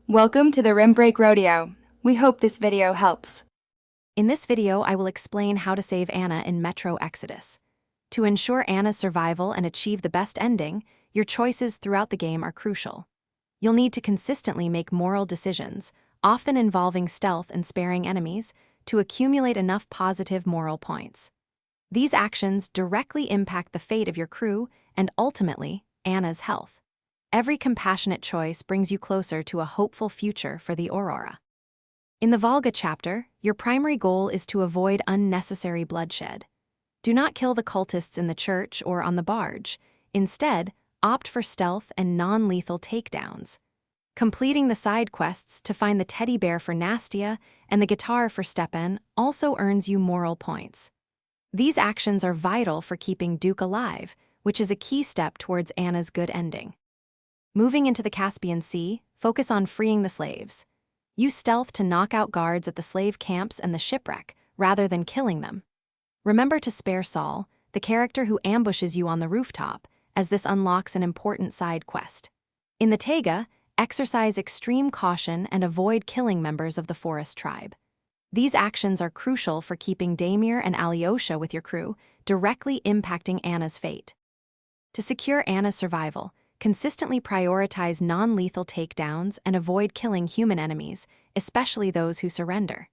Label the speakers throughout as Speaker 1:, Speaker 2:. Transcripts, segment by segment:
Speaker 1: Welcome to the Rim Break Rodeo. We hope this video helps.
Speaker 2: In this video, I will explain how to save Anna in Metro Exodus. To ensure Anna's survival and achieve the best ending, your choices throughout the game are crucial. You'll need to consistently make moral decisions, often involving stealth and sparing enemies, to accumulate enough positive moral points. These actions directly impact the fate of your crew and ultimately, Anna's health. Every compassionate choice brings you closer to a hopeful future for the Aurora. In the Volga chapter, your primary goal is to avoid unnecessary bloodshed. Do not kill the cultists in the church or on the barge. Instead, opt for stealth and non-lethal takedowns. Completing the side quests to find the teddy bear for Nastia and the guitar for Stepan also earns you moral points. These actions are vital for keeping Duke alive, which is a key step towards Anna's good ending. Moving into the Caspian Sea, focus on freeing the slaves. Use stealth to knock out guards at the slave camps and the shipwreck, rather than killing them. Remember to spare Saul, the character who ambushes you on the rooftop, as this unlocks an important side quest. In the Taiga, exercise extreme caution and avoid killing members of the forest tribe. These actions are crucial for keeping Damir and Alyosha with your crew, directly impacting Anna's fate. To secure Anna's survival, consistently prioritize non-lethal takedowns and avoid killing human enemies, especially those who surrender.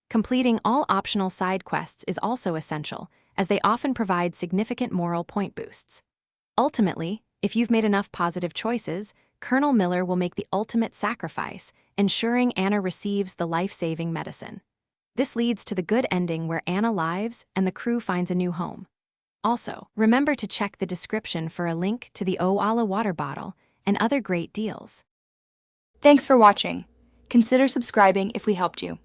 Speaker 2: Completing all optional side quests is also essential, as they often provide significant moral point boosts. Ultimately, if you've made enough positive choices, Colonel Miller will make the ultimate sacrifice, ensuring Anna receives the life-saving medicine. This leads to the good ending where Anna lives and the crew finds a new home. Also, remember to check the description for a link to the Oala water bottle and other great deals.
Speaker 1: Thanks for watching. Consider subscribing if we helped you.